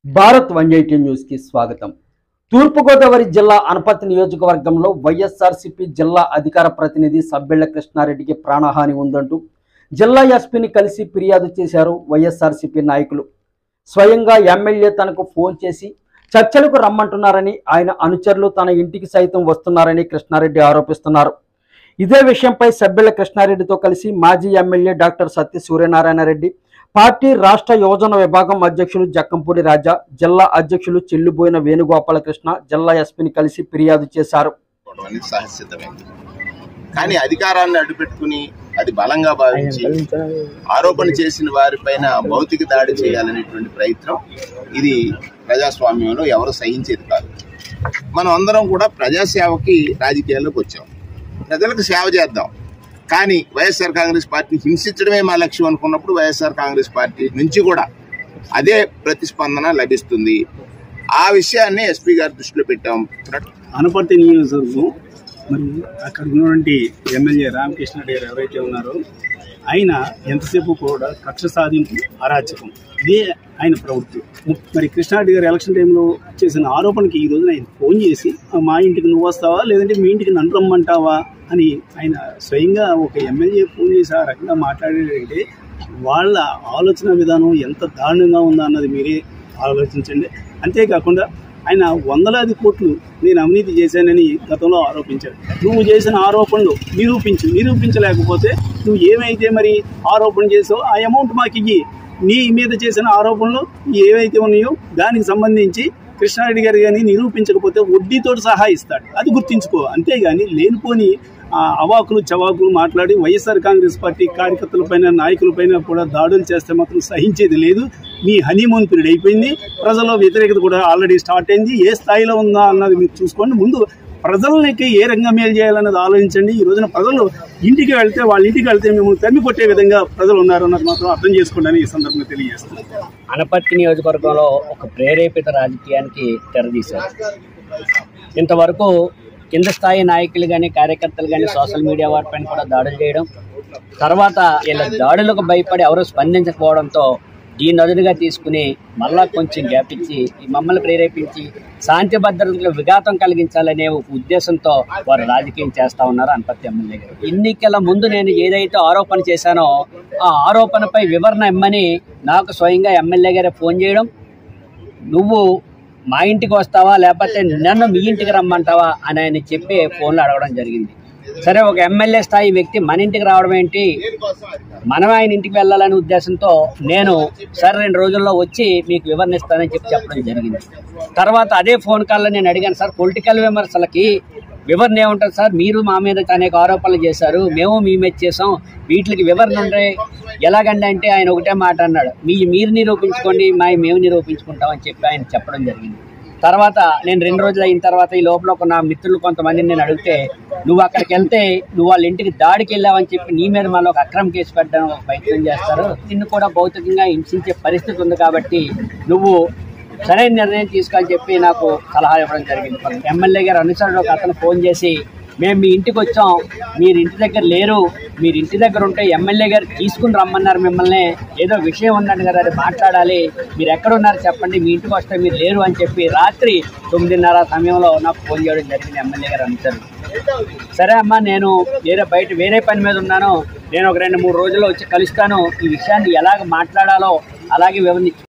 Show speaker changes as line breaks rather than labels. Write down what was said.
Bharat 180 news కి స్వాగతం। తూర్పు గోదావరి జిల్లా అనపర్తి నియోజకవర్గంలో వైఎస్ఆర్సీపీ జిల్లా అధికార ప్రతినిధి సబ్బెళ్ల కృష్ణారెడ్డికి ప్రాణహాని ఉందంటూ జిల్లా ఎస్పీని కలిసి ఫిర్యాదు చేశారు వైఎస్ఆర్సీపీ నాయకులు। స్వయంగా ఎమ్మెల్యే తనకు ఫోన్ చేసి చర్చలకు రమ్మంటున్నారని, ఆయన అనుచరులు తన ఇంటికి సైతం వస్తున్నారని కృష్ణారెడ్డి ఆరోపిస్తున్నారు। ఇదే విషయంపై సబ్బెళ్ల కృష్ణారెడ్డితో కలిసి మాజీ ఎమ్మెల్యే డాక్టర్ సత్య సూర్యనారాయణ రెడ్డి, పార్టీ రాష్ట్ర యోజన విభాగం అధ్యక్షులు జక్కంపూడి రాజా, జిల్లా అధ్యక్షులు చెల్లుబోయిన వేణుగోపాలకృష్ణ జిల్లా ఎస్పీని కలిసి ఫిర్యాదు చేశారు।
కానీ అధికారాన్ని అడ్డుపెట్టుకుని అది బలంగా భావించి ఆరోపణ చేసిన వారిపైన భౌతిక దాడి చేయాలనేటువంటి ప్రయత్నం ఇది ప్రజాస్వామ్యంలో ఎవరు సహించేది కాదు। మనం అందరం కూడా ప్రజాసేవకి రాజకీయాల్లోకి వచ్చాం, ప్రజలకు సేవ చేద్దాం। కానీ వైఎస్ఆర్ కాంగ్రెస్ పార్టీ హింసించడమే మా లక్ష్యం అనుకున్నప్పుడు వైఎస్ఆర్ కాంగ్రెస్ పార్టీ నుంచి కూడా అదే ప్రతిస్పందన లభిస్తుంది। ఆ విషయాన్ని ఎస్పీ గారి దృష్టిలో పెట్టాం।
అనపర్తి నియోజకవర్గం మరి అక్కడ ఉన్నటువంటి ఎమ్మెల్యే రామకృష్ణారెడ్డి గారు ఎవరైతే ఉన్నారో ఆయన ఎంతసేపు కూడా కక్ష సాధింపు అరాచకం ఇదే ఆయన ప్రవృత్తి। మరి కృష్ణారెడ్డి గారు ఎలక్షన్ టైంలో చేసిన ఆరోపణకి ఈ రోజున ఆయన ఫోన్ చేసి మా ఇంటికి నువ్వు వస్తావా లేదంటే మీ ఇంటికి నన్ను రమ్మంటావా అని ఆయన స్వయంగా ఒక ఎమ్మెల్యే ఫోన్ చేసి ఆ రకంగా మాట్లాడేటంటే వాళ్ళ ఆలోచన విధానం ఎంత దారుణంగా ఉందా అన్నది మీరే ఆలోచించండి। అంతేకాకుండా ఆయన వందలాది కోట్లు నేను అవినీతి చేశానని గతంలో ఆరోపించాడు। నువ్వు చేసిన ఆరోపణలు నిరూపించలేకపోతే నువ్వు ఏమైతే మరి ఆరోపణ చేసావో ఆ అమౌంట్ మాకు ఇయ్యి, నీ మీద చేసిన ఆరోపణలు ఏవైతే ఉన్నాయో దానికి సంబంధించి కృష్ణారెడ్డి గారు కానీ నిరూపించకపోతే వడ్డీతో సహా ఇస్తాడు, అది గుర్తించుకో। అంతేగాని లేనిపోని అవాకులు చవాకులు మాట్లాడి వైఎస్ఆర్ కాంగ్రెస్ పార్టీ కార్యకర్తలపైన నాయకులపైన కూడా దాడులు చేస్తే మాత్రం సహించేది లేదు। మీ హనీమూన్ పీరియడ్ అయిపోయింది, ప్రజల్లో వ్యతిరేకత కూడా ఆల్రెడీ స్టార్ట్ అయింది। ఏ స్థాయిలో ఉందా అన్నది మీరు చూసుకోండి। ముందు ప్రజలకి ఏ రంగా మేలు చేయాలన్నది ఆలోచించండి। ఈ రోజున ప్రజలు ఇంటికి వెళ్తే వాళ్ళ ఇంటికి వెళ్తే మేము తరిమి కొట్టే విధంగా ప్రజలు ఉన్నారన్నది మాత్రం అర్థం చేసుకోండి ఈ సందర్భంగా తెలియజేస్తున్నాం।
అనపర్తి నియోజకవర్గంలో ఒక ప్రేరేపిత రాజకీయానికి తెరదీశారు। ఇంతవరకు కింద స్థాయి నాయకులు కానీ కార్యకర్తలు కానీ సోషల్ మీడియా వాటిపైన కూడా దాడులు చేయడం, తర్వాత ఇలా దాడులకు భయపడి ఎవరు స్పందించకపోవడంతో దీన్ని అదునుగా తీసుకుని మళ్ళా కొంచెం గ్యాప్ ఇచ్చి మమ్మల్ని ప్రేరేపించి శాంతి భద్రతలకు విఘాతం కలిగించాలనే ఒక ఉద్దేశంతో వారు రాజకీయం చేస్తా ఉన్నారు అనపర్తి ఎమ్మెల్యే గారు। ఎన్నికల ముందు నేను ఏదైతే ఆరోపణ చేశానో ఆ ఆరోపణపై వివరణ ఇమ్మని నాకు స్వయంగా ఎమ్మెల్యే గారే ఫోన్ చేయడం, నువ్వు మా ఇంటికి వస్తావా లేకపోతే నన్ను మీ ఇంటికి రమ్మంటావా అని ఆయన చెప్పి ఫోన్లో అడగడం జరిగింది। సరే, ఒక ఎమ్మెల్యే స్థాయి వ్యక్తి మన ఇంటికి రావడం ఏంటి, మనం ఆయన ఇంటికి వెళ్ళాలనే ఉద్దేశంతో నేను సరే 2 రోజుల్లో వచ్చి మీకు వివరణ ఇస్తానని చెప్పడం జరిగింది। తర్వాత అదే ఫోన్ కాల్లో నేను అడిగాను, సార్ పొలిటికల్ విమర్శలకి వివరణ ఏముంటుంది సార్, మీరు మా మీద అనేక ఆరోపణలు చేశారు, మేము మీ మీద చేసాం, వీటికి వివరణ ఉండే ఎలాగండి అంటే ఆయన ఒకటే మాట అన్నాడు, మీరు నిరూపించుకోండి, మేము నిరూపించుకుంటామని చెప్పి ఆయన చెప్పడం జరిగింది। తర్వాత నేను 2 రోజులు అయిన తర్వాత ఈ లోపల నా మిత్రులు కొంతమందిని నేను అడిగితే, నువ్వు అక్కడికి వెళ్తే నువ్వు వాళ్ళ ఇంటికి దాడికి వెళ్ళావని చెప్పి నీ మీద మళ్ళీ ఒక అక్రమ కేసు పెట్టడం ప్రయత్నం చేస్తారు, నిన్ను కూడా భౌతికంగా హింసించే పరిస్థితి ఉంది కాబట్టి నువ్వు సరైన నిర్ణయం తీసుకోవాలని చెప్పి నాకు సలహా ఇవ్వడం జరిగింది। ఎమ్మెల్యే గారు అనుసరణ ఒక అతను ఫోన్ చేసి, మేము మీ ఇంటికి వచ్చాం, మీరు ఇంటి దగ్గర లేరు, మీరు ఇంటి దగ్గర ఉంటే ఎమ్మెల్యే గారు తీసుకుని రమ్మన్నారు మిమ్మల్ని, ఏదో విషయం ఉందండి కదా అది మాట్లాడాలి, మీరు ఎక్కడున్నారు చెప్పండి, మీ ఇంటికి వస్తే మీరు లేరు అని చెప్పి రాత్రి 9:30 సమయంలో నాకు ఫోన్ చేయడం జరిగింది ఎమ్మెల్యే గారు అనుసరణ। సరే అమ్మా, నేను వేరే పని మీద ఉన్నాను, నేను ఒక 2-3 రోజుల్లో వచ్చి కలుస్తాను, ఈ విషయాన్ని ఎలాగ మాట్లాడాలో అలాగే వివరించి